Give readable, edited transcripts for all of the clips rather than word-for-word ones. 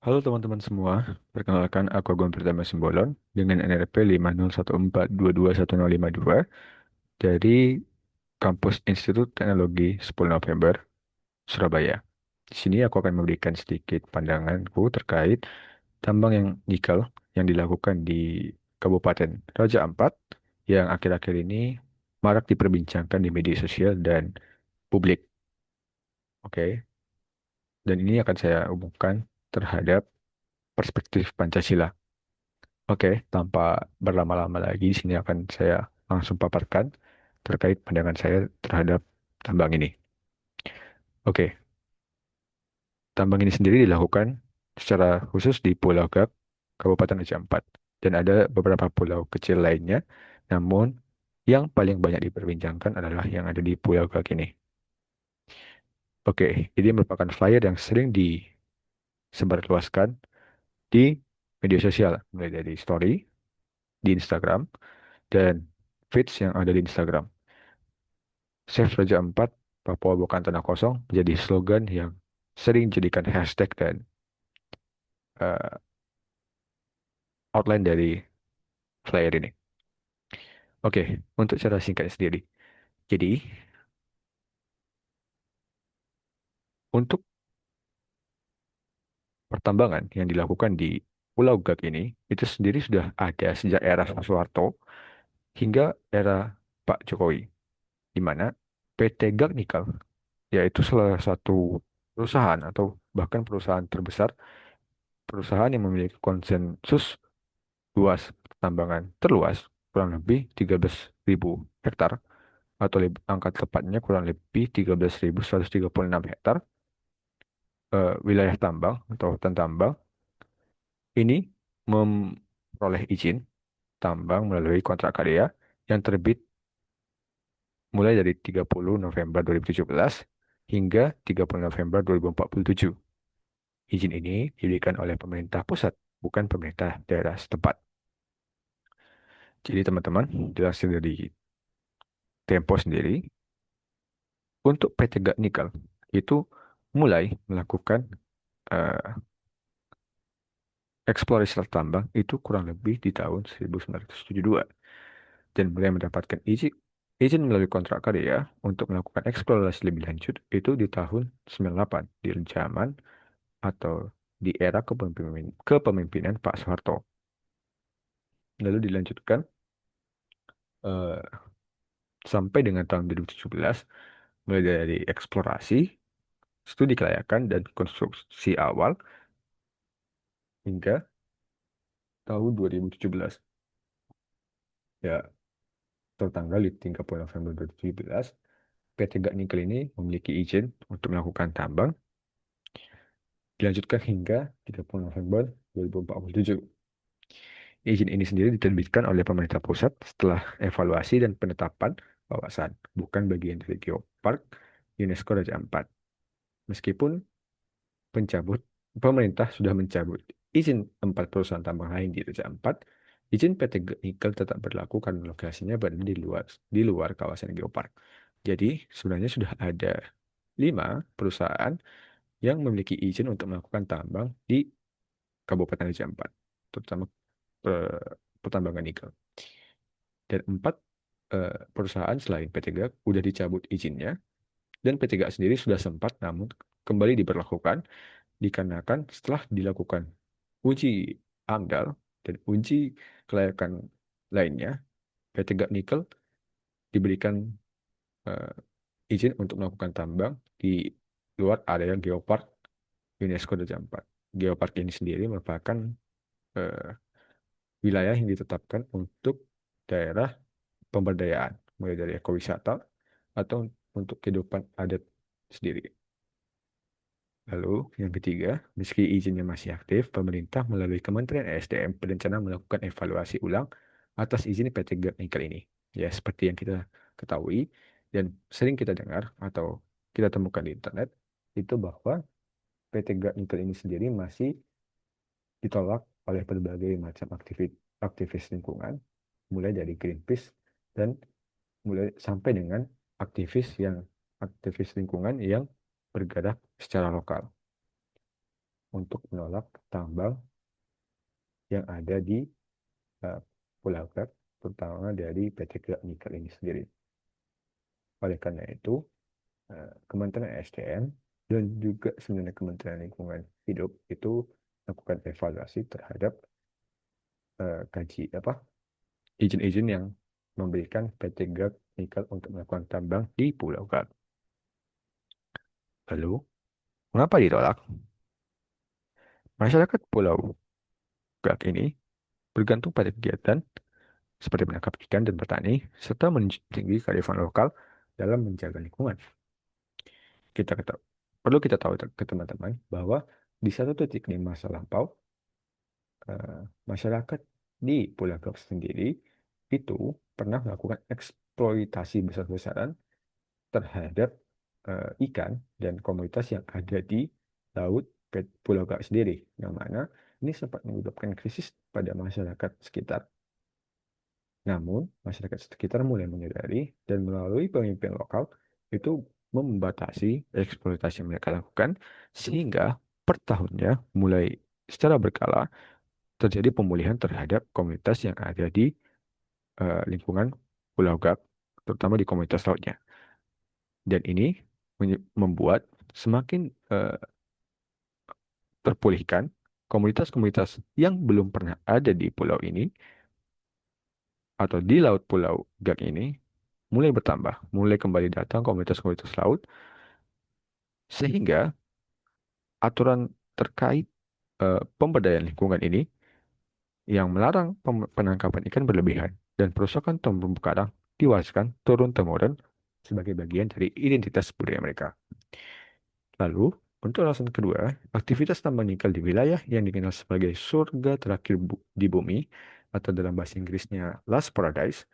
Halo teman-teman semua, perkenalkan aku Agung Pratama Simbolon dengan NRP 50142211052 dari Kampus Institut Teknologi 10 November, Surabaya. Di sini aku akan memberikan sedikit pandanganku terkait tambang yang nikel yang dilakukan di Kabupaten Raja Ampat yang akhir-akhir ini marak diperbincangkan di media sosial dan publik. Oke, dan ini akan saya hubungkan terhadap perspektif Pancasila. Oke, tanpa berlama-lama lagi, di sini akan saya langsung paparkan terkait pandangan saya terhadap tambang ini. Oke, tambang ini sendiri dilakukan secara khusus di Pulau Gap, Kabupaten Raja Ampat, dan ada beberapa pulau kecil lainnya. Namun, yang paling banyak diperbincangkan adalah yang ada di Pulau Gap ini. Oke, ini merupakan flyer yang sering disebarluaskan di media sosial, mulai dari story di Instagram dan feeds yang ada di Instagram. Save Raja Ampat, Papua bukan tanah kosong menjadi slogan yang sering dijadikan hashtag dan eh, outline dari flyer ini. Oke, untuk cara singkatnya sendiri. Jadi, untuk pertambangan yang dilakukan di Pulau Gag ini, itu sendiri sudah ada sejak era Soeharto hingga era Pak Jokowi, di mana PT Gag Nikel, yaitu salah satu perusahaan atau bahkan perusahaan terbesar, perusahaan yang memiliki konsensus luas pertambangan terluas kurang lebih 13.000 hektar atau angka tepatnya kurang lebih 13.136 hektar wilayah tambang atau hutan tambang ini memperoleh izin tambang melalui kontrak karya yang terbit mulai dari 30 November 2017 hingga 30 November 2047. Izin ini diberikan oleh pemerintah pusat, bukan pemerintah daerah setempat. Jadi teman-teman, dilansir dari Tempo sendiri, untuk PT Gat Nikel itu mulai melakukan eh, eksplorasi tambang itu kurang lebih di tahun 1972 dan mulai mendapatkan izin melalui kontrak karya untuk melakukan eksplorasi lebih lanjut itu di tahun 98 di zaman atau di era kepemimpinan Pak Soeharto. Lalu dilanjutkan eh, sampai dengan tahun 2017 mulai dari eksplorasi, studi kelayakan dan konstruksi awal hingga tahun 2017. Ya, tertanggal di 30 November 2017, PT Gat Nikel ini memiliki izin untuk melakukan tambang, dilanjutkan hingga 30 November 2047. Izin ini sendiri diterbitkan oleh pemerintah pusat setelah evaluasi dan penetapan kawasan, bukan bagian dari Geopark UNESCO Raja Ampat. Meskipun pencabut pemerintah sudah mencabut izin 4 perusahaan tambang lain di Raja Ampat, izin PT Nikel tetap berlaku karena lokasinya berada di luar kawasan Geopark. Jadi sebenarnya sudah ada 5 perusahaan yang memiliki izin untuk melakukan tambang di Kabupaten Raja Ampat, terutama pertambangan nikel. Dan 4 perusahaan selain PT GAK sudah dicabut izinnya, dan PT GAK sendiri sudah sempat namun kembali diberlakukan dikarenakan setelah dilakukan uji AMDAL dan uji kelayakan lainnya, PT GAK Nikel diberikan eh, izin untuk melakukan tambang di luar area Geopark UNESCO Raja Ampat. Geopark ini sendiri merupakan eh, wilayah yang ditetapkan untuk daerah pemberdayaan, mulai dari ekowisata atau untuk kehidupan adat sendiri. Lalu, yang ketiga, meski izinnya masih aktif, pemerintah melalui Kementerian ESDM berencana melakukan evaluasi ulang atas izin PT GAT Nikel ini. Ya, seperti yang kita ketahui dan sering kita dengar atau kita temukan di internet, itu bahwa PT GAT Nikel ini sendiri masih ditolak oleh berbagai macam aktivis lingkungan, mulai dari Greenpeace dan mulai sampai dengan aktivis lingkungan yang bergerak secara lokal. untuk menolak tambang yang ada di uh, Pulau Gap, terutama dari PT Gap Nikel ini sendiri. Oleh karena itu, Kementerian SDM dan juga sebenarnya Kementerian Lingkungan Hidup itu melakukan evaluasi terhadap kaji apa izin-izin yang memberikan PT Gap Nikel untuk melakukan tambang di Pulau Gap. Lalu, mengapa ditolak? Masyarakat Pulau Gap ini bergantung pada kegiatan seperti menangkap ikan dan bertani, serta menjunjung tinggi kearifan lokal dalam menjaga lingkungan. Perlu kita tahu ke teman-teman bahwa di satu titik di masa lampau, eh, masyarakat di Pulau Gap sendiri itu pernah melakukan eksploitasi besar-besaran terhadap ikan dan komoditas yang ada di laut Pulau Gap sendiri, yang mana ini sempat menyebabkan krisis pada masyarakat sekitar. Namun, masyarakat sekitar mulai menyadari dan melalui pemimpin lokal itu membatasi eksploitasi yang mereka lakukan sehingga per tahunnya mulai secara berkala terjadi pemulihan terhadap komunitas yang ada di lingkungan Pulau Gap, terutama di komunitas lautnya. Dan ini membuat semakin terpulihkan komunitas-komunitas yang belum pernah ada di pulau ini atau di laut Pulau Gap ini mulai bertambah, mulai kembali datang komunitas-komunitas laut, sehingga aturan terkait pemberdayaan lingkungan ini yang melarang penangkapan ikan berlebihan dan perusakan terumbu karang diwariskan turun-temurun sebagai bagian dari identitas budaya mereka. Lalu, untuk alasan kedua, aktivitas tambang nikel di wilayah yang dikenal sebagai surga terakhir di bumi atau dalam bahasa Inggrisnya Last Paradise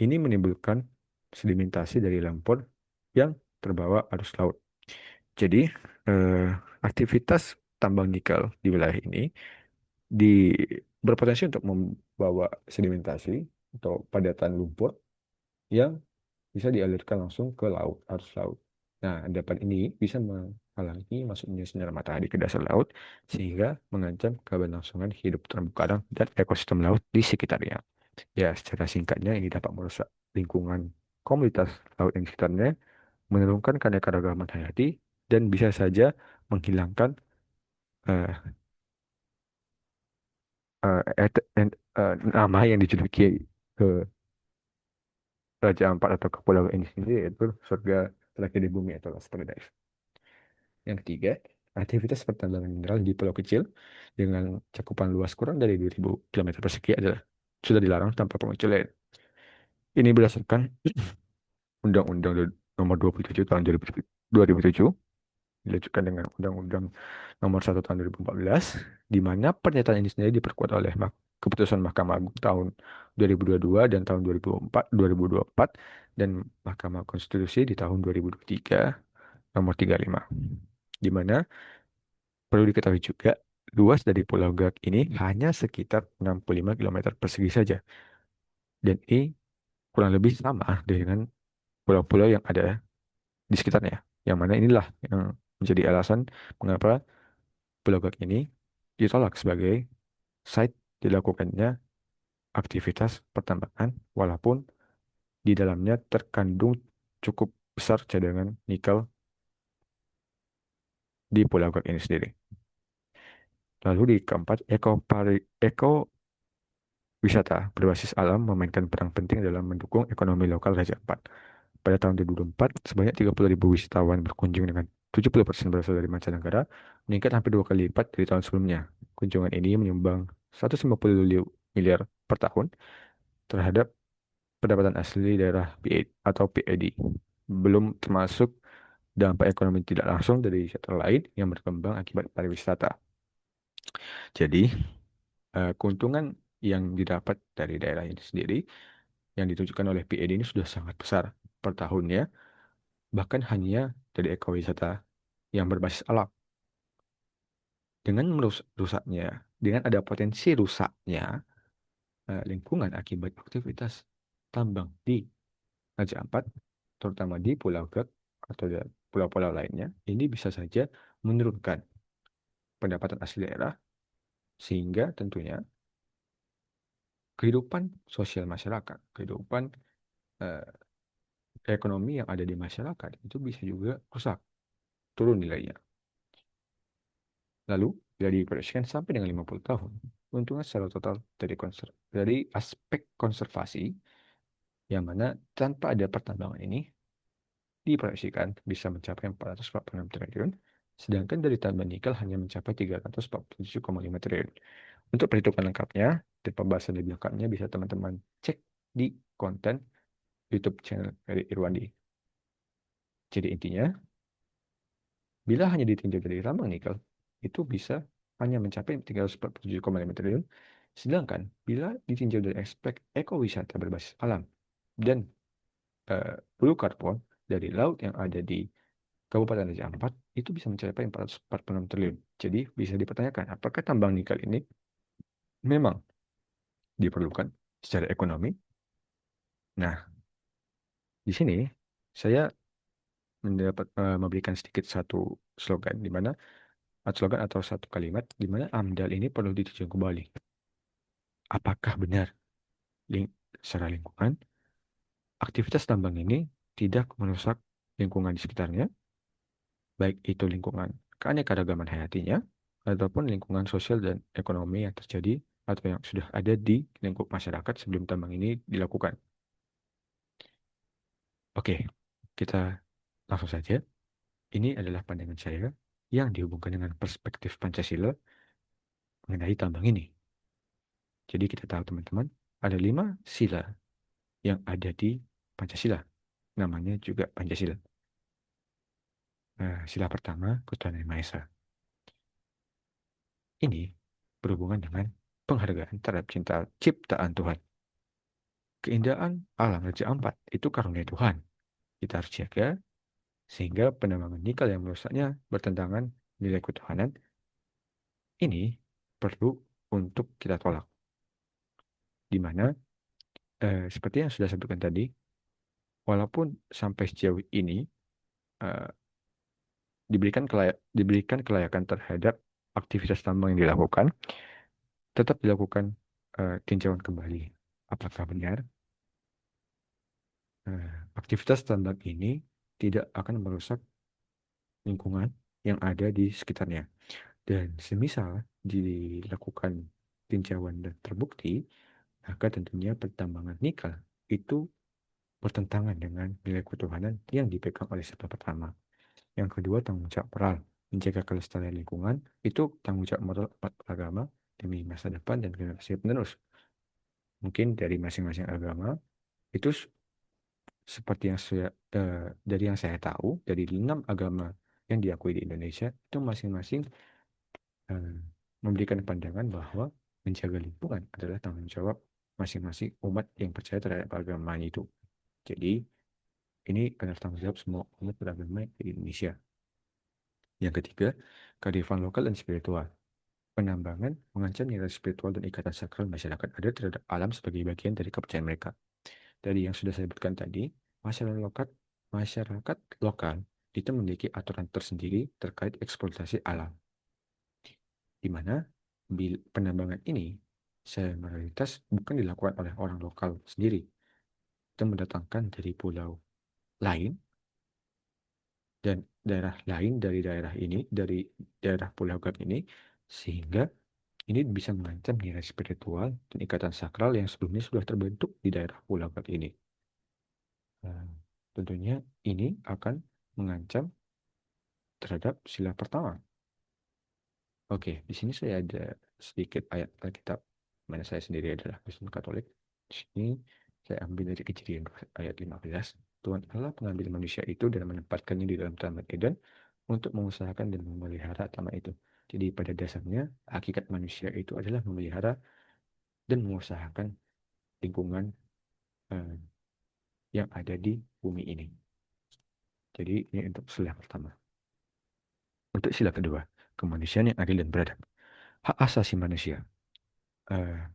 ini menimbulkan sedimentasi dari lumpur yang terbawa arus laut. Jadi, eh, aktivitas tambang nikel di wilayah ini di berpotensi untuk membawa sedimentasi atau padatan lumpur yang bisa dialirkan langsung ke laut, arus laut. Nah, endapan ini bisa menghalangi masuknya sinar matahari ke dasar laut sehingga mengancam keberlangsungan hidup terumbu karang dan ekosistem laut di sekitarnya. Ya, secara singkatnya ini dapat merusak lingkungan komunitas laut yang di sekitarnya, menurunkan keanekaragaman hayati, dan bisa saja menghilangkan eh, nama yang dijuluki ke Raja Ampat atau Kepulauan ini sendiri, yaitu surga terakhir di bumi atau Lost Paradise. Yang ketiga, aktivitas pertambangan mineral di pulau kecil dengan cakupan luas kurang dari 2.000 km persegi adalah sudah dilarang tanpa pengecualian. Ini berdasarkan Undang-Undang Nomor 27 Tahun 2007 dilanjutkan dengan Undang-Undang Nomor 1 Tahun 2014, di mana pernyataan ini sendiri diperkuat oleh keputusan Mahkamah Agung tahun 2022 dan tahun 2024 dan Mahkamah Konstitusi di tahun 2023 nomor 35. Di mana perlu diketahui juga luas dari Pulau Gag ini hanya sekitar 65 km persegi saja. Dan ini kurang lebih sama dengan pulau-pulau yang ada di sekitarnya. Yang mana inilah yang menjadi alasan mengapa Pulau Gag ini ditolak sebagai site dilakukannya aktivitas pertambangan walaupun di dalamnya terkandung cukup besar cadangan nikel di Pulau Gag ini sendiri. Lalu di keempat, wisata berbasis alam memainkan peran penting dalam mendukung ekonomi lokal Raja Ampat. Pada tahun 2004, sebanyak 30.000 wisatawan berkunjung dengan 70% berasal dari mancanegara, meningkat hampir 2 kali lipat dari tahun sebelumnya. Kunjungan ini menyumbang 150 miliar per tahun terhadap pendapatan asli daerah atau PAD. Belum termasuk dampak ekonomi tidak langsung dari sektor lain yang berkembang akibat pariwisata. Jadi, keuntungan yang didapat dari daerah ini sendiri yang ditujukan oleh PAD ini sudah sangat besar per tahunnya, bahkan hanya dari ekowisata yang berbasis alam. Dengan rusaknya, dengan ada potensi rusaknya lingkungan akibat aktivitas tambang di Raja Ampat, terutama di Pulau Gek atau pulau-pulau lainnya, ini bisa saja menurunkan pendapatan asli daerah, sehingga tentunya kehidupan sosial masyarakat, kehidupan eh, ekonomi yang ada di masyarakat itu bisa juga rusak, turun nilainya. Lalu, bila diproyeksikan sampai dengan 50 tahun, keuntungan secara total dari aspek konservasi, yang mana tanpa ada pertambangan ini, diproyeksikan bisa mencapai 446 triliun, sedangkan dari tambang nikel hanya mencapai 347,5 triliun. Untuk perhitungan lengkapnya dan pembahasan lebih lengkapnya bisa teman-teman cek di konten YouTube channel dari Irwandi. Jadi intinya, bila hanya ditinjau dari tambang nikel, itu bisa hanya mencapai 347,5 triliun, sedangkan bila ditinjau dari aspek ekowisata berbasis alam dan blue carbon dari laut yang ada di Kabupaten Raja Ampat, itu bisa mencapai 446 triliun. Jadi bisa dipertanyakan, apakah tambang nikel ini memang diperlukan secara ekonomi? Nah, di sini saya memberikan sedikit satu slogan di mana slogan atau satu kalimat di mana AMDAL ini perlu ditinjau kembali. Apakah benar ling secara lingkungan aktivitas tambang ini tidak merusak lingkungan di sekitarnya, baik itu lingkungan keanekaragaman hayatinya ataupun lingkungan sosial dan ekonomi yang terjadi atau yang sudah ada di lingkup masyarakat sebelum tambang ini dilakukan. Oke, kita langsung saja. Ini adalah pandangan saya yang dihubungkan dengan perspektif Pancasila mengenai tambang ini. Jadi kita tahu teman-teman, ada 5 sila yang ada di Pancasila. Namanya juga Pancasila. Sila pertama, Ketuhanan Yang Maha Esa. Ini berhubungan dengan penghargaan terhadap ciptaan Tuhan. Keindahan alam Raja Ampat itu karunia Tuhan. Kita harus jaga sehingga penambangan nikel yang merusaknya bertentangan nilai ketuhanan ini perlu untuk kita tolak. Di mana seperti yang sudah sebutkan tadi, walaupun sampai sejauh ini eh, diberikan kelayakan terhadap aktivitas tambang yang dilakukan, tetap dilakukan tinjauan kembali. Apakah benar aktivitas tambang ini tidak akan merusak lingkungan yang ada di sekitarnya? Dan semisal dilakukan tinjauan dan terbukti, maka tentunya pertambangan nikel itu bertentangan dengan nilai ketuhanan yang dipegang oleh sila pertama. Yang kedua, tanggung jawab moral. Menjaga kelestarian lingkungan itu tanggung jawab moral umat beragama demi masa depan dan generasi penerus. Mungkin dari masing-masing agama itu seperti yang dari yang saya tahu dari 6 agama yang diakui di Indonesia itu masing-masing eh, memberikan pandangan bahwa menjaga lingkungan adalah tanggung jawab masing-masing umat yang percaya terhadap agama itu. Jadi ini adalah tanggung jawab semua umat beragama di Indonesia. Yang ketiga, kearifan lokal dan spiritual. Penambangan mengancam nilai spiritual dan ikatan sakral masyarakat adat terhadap alam sebagai bagian dari kepercayaan mereka. Dari yang sudah saya sebutkan tadi, masyarakat lokal itu memiliki aturan tersendiri terkait eksploitasi alam, di mana penambangan ini secara mayoritas bukan dilakukan oleh orang lokal sendiri, itu mendatangkan dari pulau lain dan daerah lain dari daerah Pulau Gap ini, sehingga ini bisa mengancam nilai spiritual dan ikatan sakral yang sebelumnya sudah terbentuk di daerah Pulau Gap ini. Nah, tentunya ini akan mengancam terhadap sila pertama. Oke, di sini saya ada sedikit ayat Alkitab, mana saya sendiri adalah Kristen Katolik. Di sini saya ambil dari Kejadian ayat 15. Tuhan Allah mengambil manusia itu dan menempatkannya di dalam Taman Eden untuk mengusahakan dan memelihara taman itu. Jadi pada dasarnya hakikat manusia itu adalah memelihara dan mengusahakan lingkungan eh, yang ada di bumi ini. Jadi ini untuk sila pertama. Untuk sila kedua, kemanusiaan yang adil dan beradab. Hak asasi manusia.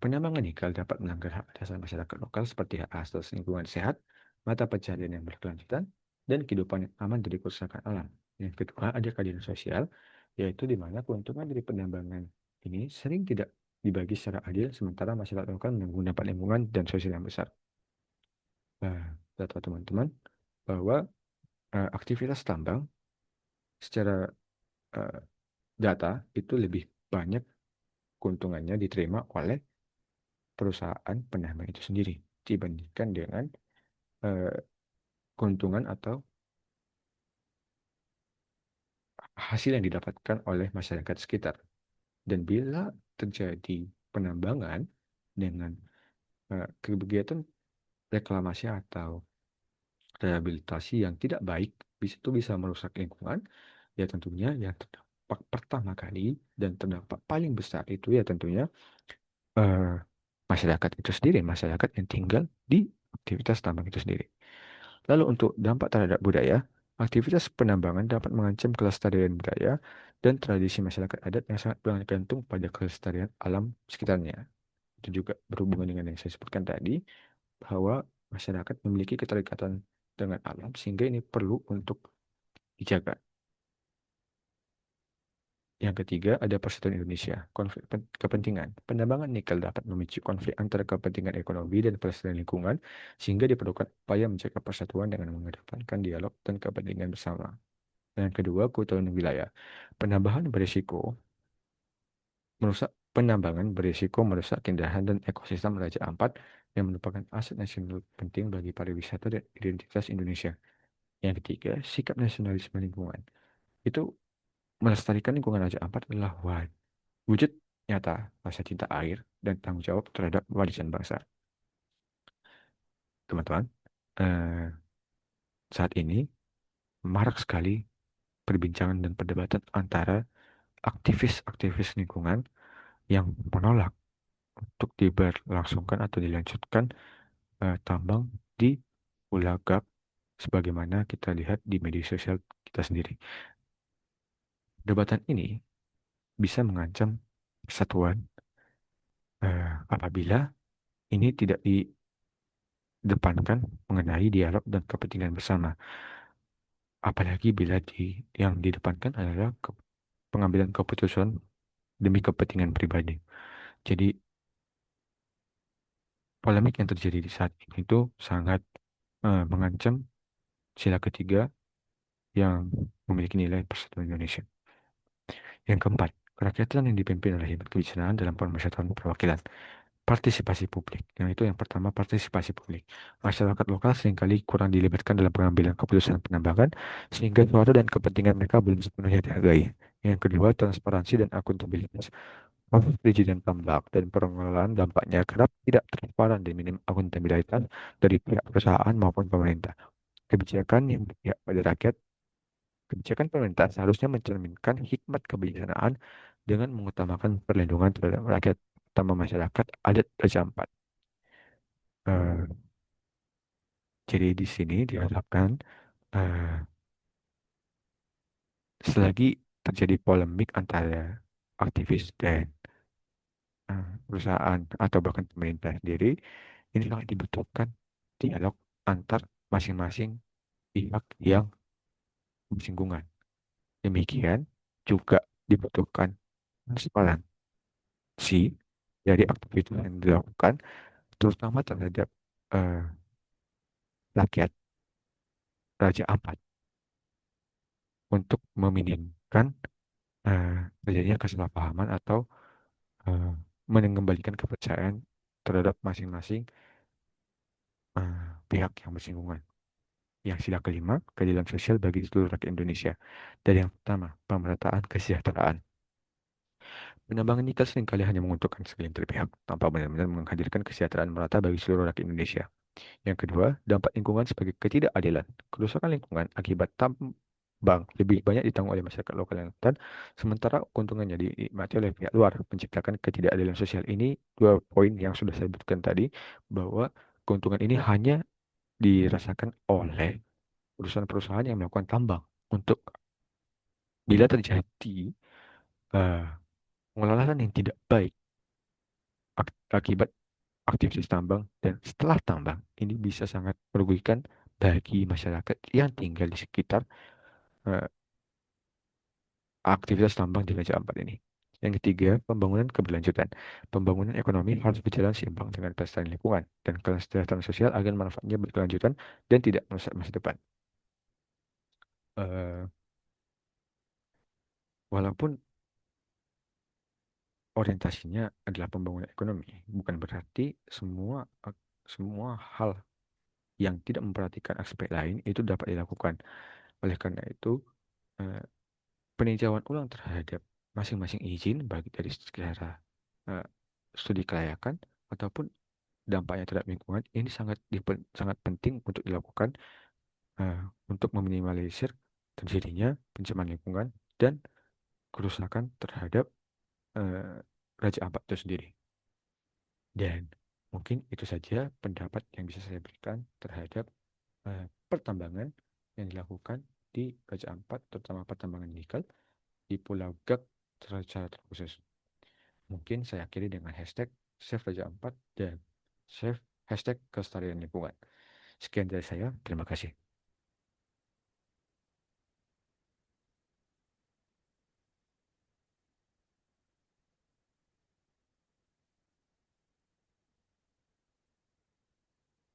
Penambangan nikel dapat melanggar hak asasi masyarakat lokal seperti hak asasi lingkungan sehat, mata pencaharian yang berkelanjutan, dan kehidupan yang aman dari kerusakan alam. Yang kedua, ada keadilan sosial. yaitu di mana keuntungan dari penambangan ini sering tidak dibagi secara adil, sementara masyarakat lokal menanggung dampak lingkungan dan sosial yang besar. Nah, kita tahu teman-teman bahwa aktivitas tambang secara eh, data itu lebih banyak keuntungannya diterima oleh perusahaan penambang itu sendiri dibandingkan dengan eh, keuntungan atau hasil yang didapatkan oleh masyarakat sekitar. Dan bila terjadi penambangan dengan kegiatan reklamasi atau rehabilitasi yang tidak baik, itu bisa merusak lingkungan, ya tentunya yang terdampak pertama kali dan terdampak paling besar itu ya tentunya eh, masyarakat itu sendiri, masyarakat yang tinggal di aktivitas tambang itu sendiri. Lalu untuk dampak terhadap budaya, aktivitas penambangan dapat mengancam kelestarian budaya dan tradisi masyarakat adat yang sangat bergantung pada kelestarian alam sekitarnya. Itu juga berhubungan dengan yang saya sebutkan tadi, bahwa masyarakat memiliki keterikatan dengan alam sehingga ini perlu untuk dijaga. Yang ketiga, ada persatuan Indonesia, konflik kepentingan. Penambangan nikel dapat memicu konflik antara kepentingan ekonomi dan pelestarian lingkungan, sehingga diperlukan upaya menjaga persatuan dengan mengedepankan dialog dan kepentingan bersama. Dan yang kedua, keutamaan wilayah. Penambangan berisiko penambangan berisiko merusak keindahan dan ekosistem Raja Ampat yang merupakan aset nasional penting bagi pariwisata dan identitas Indonesia. Yang ketiga, sikap nasionalisme lingkungan. Itu melestarikan lingkungan Raja Ampat adalah wujud nyata rasa cinta air dan tanggung jawab terhadap warisan bangsa. Teman-teman, eh, saat ini marak sekali perbincangan dan perdebatan antara aktivis-aktivis lingkungan yang menolak untuk diberlangsungkan atau dilanjutkan tambang di Ulagak sebagaimana kita lihat di media sosial kita sendiri. Perdebatan ini bisa mengancam persatuan apabila ini tidak didepankan mengenai dialog dan kepentingan bersama. Apalagi bila yang didepankan adalah pengambilan keputusan demi kepentingan pribadi. Jadi polemik yang terjadi di saat ini itu sangat mengancam sila ketiga yang memiliki nilai persatuan Indonesia. Yang keempat, kerakyatan yang dipimpin oleh hebat kebijaksanaan dalam pemersatuan perwakilan. Partisipasi publik. Yang itu yang pertama, partisipasi publik. Masyarakat lokal seringkali kurang dilibatkan dalam pengambilan keputusan penambangan, sehingga suara dan kepentingan mereka belum sepenuhnya dihargai. Yang kedua, transparansi dan akuntabilitas. Proses perizinan tambak dan pengelolaan dampaknya kerap tidak transparan dan minim akuntabilitas dari pihak perusahaan maupun pemerintah. Kebijakan yang berpihak pada rakyat, kebijakan pemerintah seharusnya mencerminkan hikmat kebijaksanaan dengan mengutamakan perlindungan terhadap rakyat, terutama masyarakat adat terdampak. Eh, jadi di sini diharapkan eh, selagi terjadi polemik antara aktivis dan perusahaan atau bahkan pemerintah sendiri, ini sangat dibutuhkan dialog antar masing-masing pihak yang bersinggungan. Demikian juga dibutuhkan transparansi dari aktivitas yang dilakukan, terutama terhadap eh, rakyat Raja Ampat untuk meminimkan terjadinya kesalahpahaman atau eh, mengembalikan kepercayaan terhadap masing-masing pihak yang bersinggungan. Yang sila kelima, keadilan sosial bagi seluruh rakyat Indonesia. Dan yang pertama, pemerataan kesejahteraan. Penambangan nikel seringkali hanya menguntungkan segelintir pihak, tanpa benar-benar menghadirkan kesejahteraan merata bagi seluruh rakyat Indonesia. Yang kedua, dampak lingkungan sebagai ketidakadilan. Kerusakan lingkungan akibat tambang lebih banyak ditanggung oleh masyarakat lokal yang rentan, sementara keuntungannya dinikmati oleh pihak luar, menciptakan ketidakadilan sosial. Ini dua poin yang sudah saya sebutkan tadi, bahwa keuntungan ini hanya dirasakan oleh perusahaan-perusahaan yang melakukan tambang. Untuk bila terjadi eh, pengelolaan yang tidak baik akibat aktivitas tambang dan setelah tambang, ini bisa sangat merugikan bagi masyarakat yang tinggal di sekitar eh, aktivitas tambang di Raja Ampat ini. Yang ketiga, pembangunan keberlanjutan. Pembangunan ekonomi harus berjalan seimbang dengan pelestarian lingkungan dan kesejahteraan sosial agar manfaatnya berkelanjutan dan tidak merusak masa depan. Eh, Walaupun orientasinya adalah pembangunan ekonomi, bukan berarti semua hal yang tidak memperhatikan aspek lain itu dapat dilakukan. Oleh karena itu, eh, peninjauan ulang terhadap masing-masing izin baik dari secara eh, studi kelayakan ataupun dampaknya terhadap lingkungan ini sangat penting untuk dilakukan eh, untuk meminimalisir terjadinya pencemaran lingkungan dan kerusakan terhadap eh, Raja Ampat itu sendiri. Dan mungkin itu saja pendapat yang bisa saya berikan terhadap pertambangan yang dilakukan di Raja Ampat, terutama pertambangan nikel di Pulau Gak secara terkhusus. Mungkin saya akhiri dengan hashtag Save Raja Ampat dan Save hashtag kelestarian lingkungan. Sekian dari saya, terima kasih.